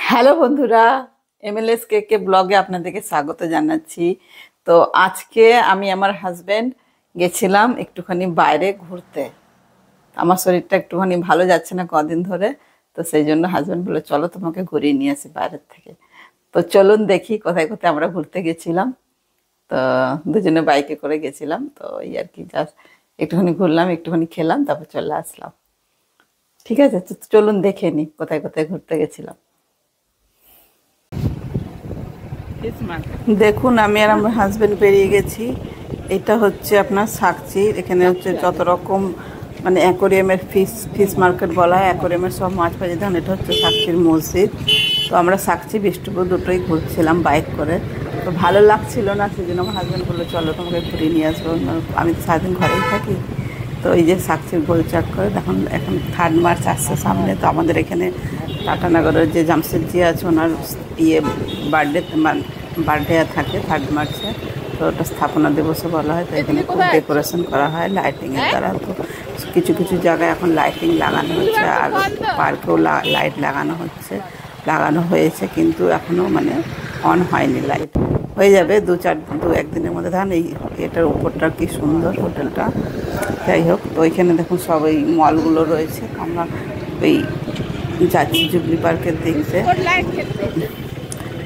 Hello বন্ধুরা, MLS কে ব্লগে আপনাদেরকে স্বাগত জানাচ্ছি। তো আজকে আমি আমার হাজব্যান্ড গেছিলাম একটুখানি বাইরে ঘুরতে। আমার শরীরটা একটুখানি ভালো যাচ্ছে না কদিন ধরে, তো সেই জন্য হাজব্যান্ড বলে চলো তোমাকে ঘুরিয়ে নিয়ে আসি বাইরের থেকে। তো চলুন দেখি কোথায় কোথায় আমরা ঘুরতে গেছিলাম। তো দুজনে বাইকে করে গেছিলাম, তো এই আর কি, জাস্ট একটুখানি ঘুরলাম, একটুখানি খেলাম, তারপর চলে আসলাম। ঠিক আছে, তো চলুন দেখে নি কোথায় কোথায় ঘুরতে গেছিলাম। দেখুন, আমি আর আমার হাজবেন্ড বেরিয়ে গেছি। এটা হচ্ছে আপনার সাকচি। এখানে হচ্ছে যত রকম মানে অ্যাকোরিয়ামের ফিশ মার্কেট বলা হয়, অ্যাকোরিয়ামের সব মাছ পাওয়া যায়। এটা হচ্ছে সাকচির মসজিদ। তো আমরা সাকচি বিষ্টুপুর দুটোই ঘুরছিলাম বাইক করে। তো ভালো লাগছিল না, সেই জন্য আমার হাজব্যান্ড বললো চলো তোমাকে ঘুরিয়ে নিয়ে আসবো। আমি তো সারাদিন ঘরেই থাকি। তো এই যে সাকচির গোলচক্কর দেখুন, এখন 3 মার্চ আসছে সামনে। তো আমাদের এখানে টাটানগরের যে জামশেদজি আছে ওনার বার্থডে থাকে 3 মার্চে। তো ওটা স্থাপনা দিবসও বলা হয়। তো এখানে খুব ডেকোরেশন করা হয় লাইটিংয়ের দ্বারা। তো কিছু কিছু জায়গায় এখন লাইটিং লাগানো হচ্ছে, আর পার্কেও লাইট লাগানো হয়েছে, কিন্তু এখনও মানে অন হয়নি লাইট। হয়ে যাবে দু-একদিনের মধ্যে। ধান এই এটার উপরটা কি সুন্দর হোটেলটা। যাই হোক, তো ওইখানে দেখুন সব ওই মলগুলো রয়েছে। আমরা ওই যাচ্ছি জুবলি পার্কের দেখতে।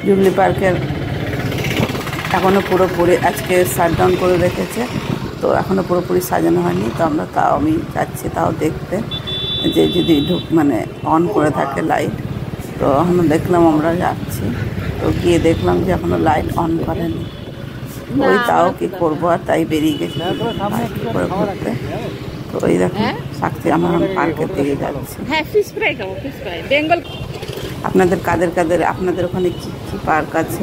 জুবলি পার্কের এখনও পুরোপুরি আজকে শাটডাউন করে রেখেছে, তো এখনও পুরোপুরি সাজানো হয়নি। তো আমি যাচ্ছি তাও দেখতে, যে যদি মানে অন করে থাকে লাইট। তো এখনও দেখলাম, আমরা যাচ্ছি, তো গিয়ে দেখলাম যে এখনও লাইট অন করেনি। ওই তাও কি করবো, আর তাই বেরিয়ে গেছি করে ঘুরতে। তো ওই দেখুন সাকচি, আমরা পার্কের দিকে যাচ্ছি। আপনাদের আপনাদের ওখানে কী পার্ক আছে,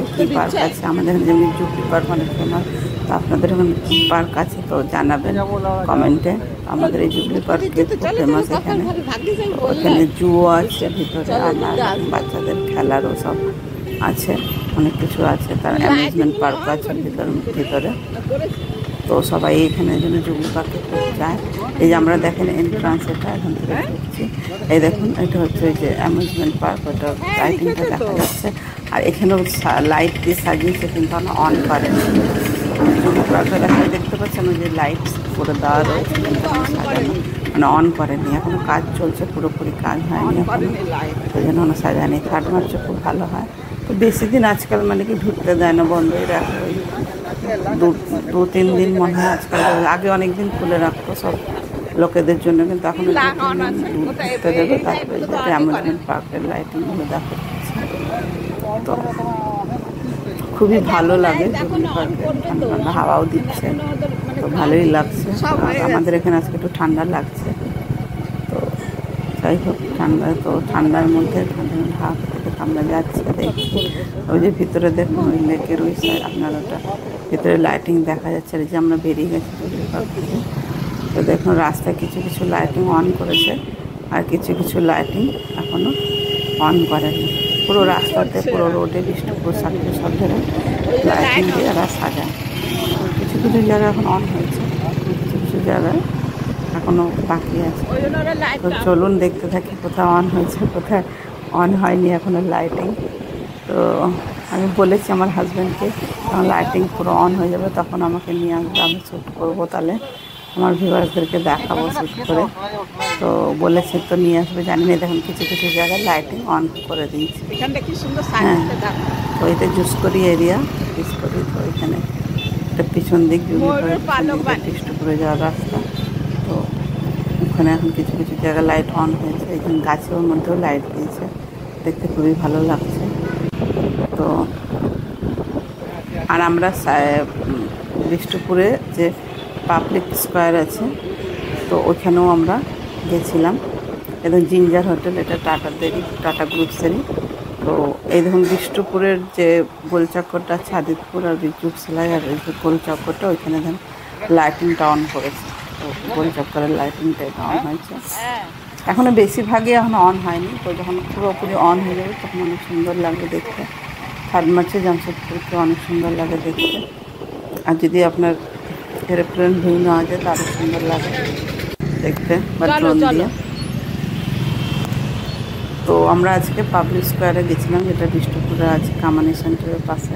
আমাদের এখানে যেমনি জুবলি পার্ক অনেক ফেমাস। তো আপনাদের ওখানে কী পার্ক আছে তো জানাবেন কমেন্টে। আমাদের এই জুবলি পার্ক খুব ফেমাস। এখানে জুও আছে ভিতরে, আপনার বাচ্চাদের খেলারও সব আছে, অনেক কিছু আছে। তার অ্যামিউজমেন্ট পার্ক আছে ভিতরে। তো সবাই এখানে জন্য জুবলি পার্কে খুব যায়। এই যে আমরা দেখেন এন্ট্রান্স, এটা এখান থেকে ঢুকছি। এই দেখুন, এটা হচ্ছে ওই যে অ্যামিউজমেন্ট পার্ক, ওটা লাইটিংটা দেখা যাচ্ছে। আর এখানেও লাইট দিয়ে সাজিয়েছে, কিন্তু আমরা অন করেনি। জুবলি পার্কের এখানে দেখতে পাচ্ছেন ওই যে লাইট করে দেওয়া রয়েছে, কিন্তু সাজানো মানে অন করেনি। এখনও কাজ চলছে, পুরোপুরি কাজ হয়নি এখনো, সেই জন্য আমরা সাজানি। 3 মার্চে খুব ভালো হয়। তো বেশি দিন আজকাল মানে কি ঢুকতে দেয় না, বন্ধই রাখে। ওই 2-3 দিন মনে হয় আজকাল। আগে অনেক দিন খুলে রাখতো সব লোকেদের জন্য, কিন্তু এখন ঢুকতে দেবে। তারপরে অ্যামিউজমেন্ট পার্কের লাইটিংগুলো দেখা যাচ্ছে। তো খুবই ভালো লাগে জুবলি পার্কে, ঠান্ডা ঠান্ডা হাওয়াও দিচ্ছে, তো ভালোই লাগছে। আমাদের এখানে আজকে একটু ঠান্ডা লাগছে। তো যাই হোক, ঠান্ডার মধ্যে ঠান্ডা হাওয়া থেকে আমরা যাচ্ছি, দেখছি। ওই যে ভিতরে দেখুন, ওই লেকের ওই সাইড আপনার ওটা ভিতরে লাইটিং দেখা যাচ্ছে। যে আমরা বেরিয়ে গেছি জুবলি পার্ক থেকে। তো দেখুন রাস্তায় কিছু কিছু লাইটিং অন করেছে, আর কিছু কিছু লাইটিং এখনও অন করেনি। পুরো রাস্তাতে, পুরো রোডে বিষ্ণুপুর সাকচি সব ধরে লাইটিং দিয়ে এরা সাজায়। কিছু কিছু জায়গায় এখন অন হয়েছে, কিছু কিছু জায়গায় এখনও বাকি আছে। তো চলুন দেখতে থাকি কোথায় অন হয়েছে, কোথায় অন হয়নি এখনও লাইটিং। তো আমি বলেছি আমার হাজব্যান্ডকে, যখন লাইটিং পুরো অন হয়ে যাবে তখন আমাকে নিয়ে আসবে, আমি শ্যুট করবো, তাহলে আমার ভিউয়ার্সদেরকে দেখাবো শ্যুট করে। তো বলেছে তো নিয়ে আসবে, জানি না। দেখুন কিছু কিছু জায়গায় লাইটিং অন করে দিয়েছে। হ্যাঁ, তো এটা জুসকরি এরিয়া, জুসকরি। তো এখানে একটা পিছন দিক বিষ্টুপুরে যাওয়ার রাস্তা। তো ওখানে এখন কিছু কিছু জায়গায় লাইট অন হয়েছে। এখানে গাছের মধ্যেও লাইট দিয়েছে, দেখতে খুবই ভালো লাগছে। তো আর আমরা বিষ্টুপুরে যে পাবলিক স্কোয়ার আছে, তো ওইখানেও আমরা গেছিলাম। একদম জিঞ্জার হোটেল, এটা টাটা গ্রুপসেরই। তো এই দেখুন বিষ্টুপুরের যে গোলচক্করটা আছে, আদিতপুর আর বিদ্যুৎশিলায়, আর এই যে গোলচক্করটা, ওইখানে দেখুন লাইটিংটা অন করেছে। তো গোলচক্করের লাইটিংটা এটা অন হয়েছে। এখনও বেশিরভাগই এখনও অন হয়নি। তো যখন পুরোপুরি অন হয়ে যাবে তখন অনেক সুন্দর লাগবে দেখতে। 3 মার্চে জামশেদপুরকে অনেক সুন্দর লাগে দেখতে। আর যদি আপনার এরোপ্লেন ভিউ নেওয়া যায় তারও সুন্দর লাগে দেখতে, বা ড্রোন দিয়ে। তো আমরা আজকে পাবলিক স্কোয়ারে গেছিলাম, যেটা বিষ্ণুপুরে আছে কামানি সেন্টারের পাশে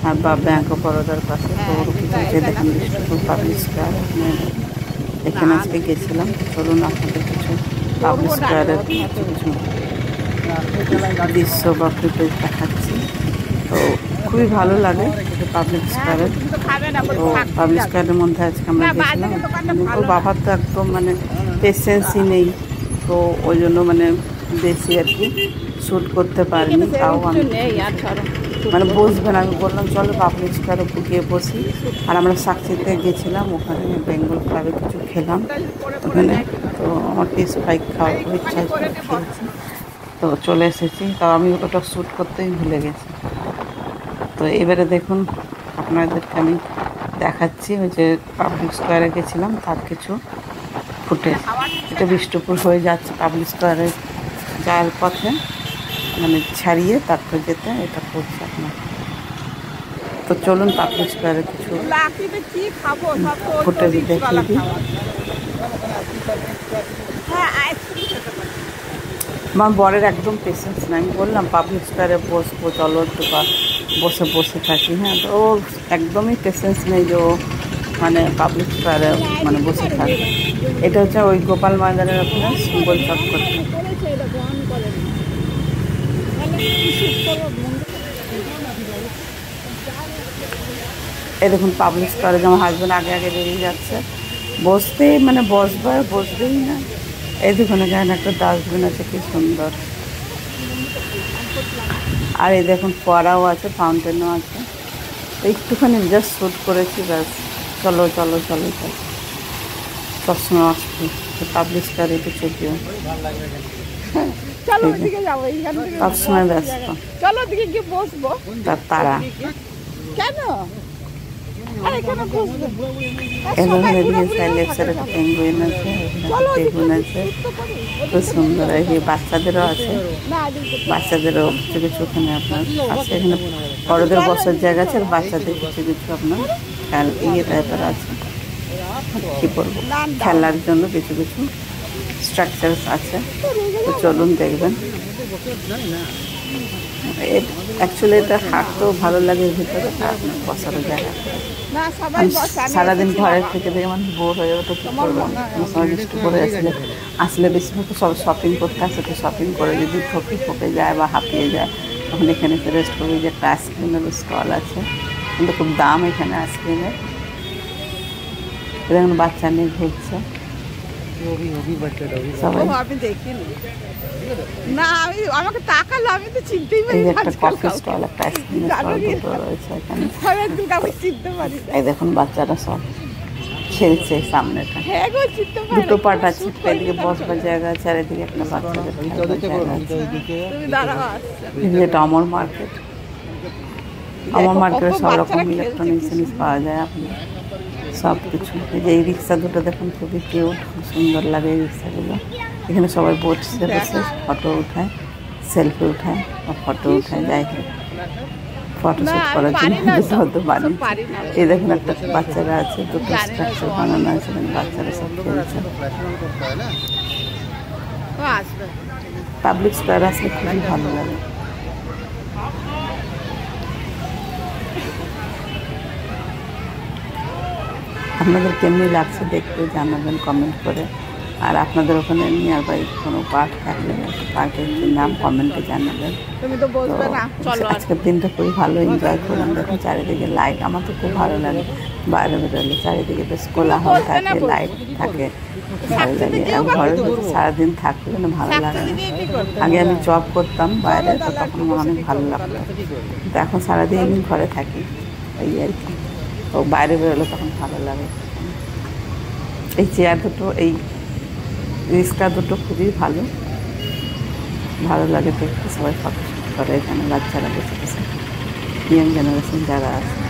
আর বা ব্যাঙ্ক অফ বরোদার পাশে। তো ওর যে দেখেন বিষ্ণুপুর পাবলিক স্কোয়ার, এখানে আজকে গেছিলাম। চলুন আপনাদের কিছু পাবলিক স্কোয়ারের কিছু কিছু দৃশ্য বা ফুটেজ দেখাচ্ছি। তো খুবই ভালো লাগে পাবলিক স্কোয়ারে। তো পাবলিক স্কোয়ারের মধ্যে আজকে আমরা গেছিলাম। ওর বাবার তো একদম মানে পেশেন্সই নেই, তো ওই জন্য মানে বেশি আর কি শ্যুট করতে পারিনি। তাও আমি মানে বসবে না, আমি বললাম চলো পাবলিক স্কোয়ারে গিয়ে বসি। আর আমরা সাকচিতে গেছিলাম, ওখানে বেঙ্গল ক্লাবে কিছু খেলাম ওখানে। তো আমার ফিশ ফ্রাই খাওয়ার খুব ইচ্ছা খেয়েছি, তো চলে এসেছি। তাও আমি ওটা শ্যুট করতেই ভুলে গেছি। তো এবারে দেখুন আপনাদেরকে আমি দেখাচ্ছি ওই যে পাবলিক স্কোয়ারে গেছিলাম তার কিছু ফুটেজ। এটা বিষ্ণুপুর হয়ে যাচ্ছে পাবলিক স্কোয়ারে যাওয়ার পথে, মানে ছাড়িয়ে তারপর যেতে এটা করছে আপনার। তো চলুন পাবলিক স্কোয়ারে কিছু ফুটেজ দেখিয়ে দিই। আমার বরের একদম পেশেন্স নাই, আমি বললাম পাবলিক স্কোয়ারে বসবো, চলো একটু বসে বসে থাকি। হ্যাঁ, তো ও একদমই পেশেন্স নেই যে ও মানে পাবলিক স্কোয়ারে মানে বসে থাকবে। এটা হচ্ছে ওই গোপাল ময়দানের ওখানে সিম্বল চক্কর। এই দেখুন পাবলিক স্কোয়ারে যেমন হাজব্যান্ড আগে আগে বেরিয়ে যাচ্ছে, বসতেই মানে বসবেই না। এই দেখুন এখানে একটা ডাস্টবিন আছে, কি সুন্দর। আর এই দেখুন ফোয়ারাও আছে, ফাউন্টেনও আছে। একটুখানি জাস্ট শ্যুট করেছি, ব্যাস। চলো চলো চলো চলো, সবসময় আসছি পাবলিক স্কোয়ারে একটু ছবিও সবসময় ব্যস্ত। তার তারা পেঙ্গুইন আছে, বেগুন আছে, খুব সুন্দর। এই বাচ্চাদেরও আছে, বাচ্চাদেরও কিছু কিছু ওখানে আপনার আছে। এখানে বড়দের বসার জায়গা আছে, আর বাচ্চাদের কিছু কিছু আপনার ইয়ে টাইপের আছে, কী বলবো, খেলার জন্য কিছু কিছু স্ট্রাকচারস আছে। তো চলুন দেখবেন। অ্যাকচুয়ালি এটা হাঁটতেও ভালো লাগে, ভিতরে বসারও জায়গা। সারাদিন ঘরের থেকে দেখে মানুষ বোর হয়ে ওঠে, কী করবো। সময় বৃষ্টি পড়ে আসলে বেশিরভাগ সব শপিং করতে আসে। তো শপিং করে যদি ঠকে যায় বা হাঁপিয়ে যায়, তখন এখানে এসে রেস্ট করবে। যে একটা আইসক্রিমের স্টল আছে, কিন্তু খুব দাম এখানে আইসক্রিমের। এখন বাচ্চা নিয়ে ঘুরছে সবাই। না আমি আমাকে তাকালো, আমি তো চিনতেই পারি না। একটা কফি স্টল, একটা আইসক্রিমের স্টল দুটো রয়েছে এখানে। আমি চিনতে পারি না। এই দেখুন বাচ্চারা সব খেলছে সামনেটা। হ্যাঁ গো, চিনতে পারি। দুটো পার্ট আছে, এদিকে বসবার জায়গা আছে আর এদিকে একটা বাচ্চাদের খেলবার জায়গা আছে। তুমি দাঁড়াও, আসছে। যেটা অমর মার্কেট। অমর মার্কেটে সব রকম ইলেকট্রনিক্স জিনিস পাওয়া যায় আপনার, সব কিছু। এই যে এই রিক্সা দুটো দেখুন, খুবই কিউট, খুব সুন্দর লাগে এই রিক্সাগুলো। এখানে সবাই বসে বসে ফটো উঠায়, সেলফি উঠায় বা ফটো উঠায়, যাই হোক ফটোশ্যুট করার জন্য হতে পারি। এই দেখুন একটা বাচ্চারা আছে, দুটো স্ট্রাকচার বানানো আছে, বাচ্চারা সব খেলছে। পাবলিক স্কোয়ার আসলে খুবই ভালো লাগে। আপনাদের কেমনি লাগছে দেখতে জানাবেন কমেন্ট করে। আর আপনাদের ওখানে নিয়ার বাই কোনো পার্ক থাকলে পার্কের নাম কমেন্টে জানাবেন। আজকের দিনটা খুবই ভালো এনজয় করলাম। দেখুন চারিদিকে লাইট, আমার তো খুব ভালো লাগে। বাইরে বেরোলে চারিদিকে বেশ কোলাহল থাকে, লাইট থাকে, ভালো লাগে। আর ঘরের মধ্যে সারাদিন থাকলে না ভালো লাগে না। আগে আমি জব করতাম বাইরে, তো তখন আমার অনেক ভালো লাগতো, কিন্তু এখন সারাদিন আমি ঘরে থাকি, এই আর কি। তো বাইরে বেরোলে তখন ভালো লাগে। এই চেয়ার দুটো, এই রিক্সা দুটো খুবই ভালো লাগে দেখতে। সবাই ফটোশ্যুট করে এখানে, বাচ্চারা বসে বসে, ইয়ং জেনারেশন যারা আছে।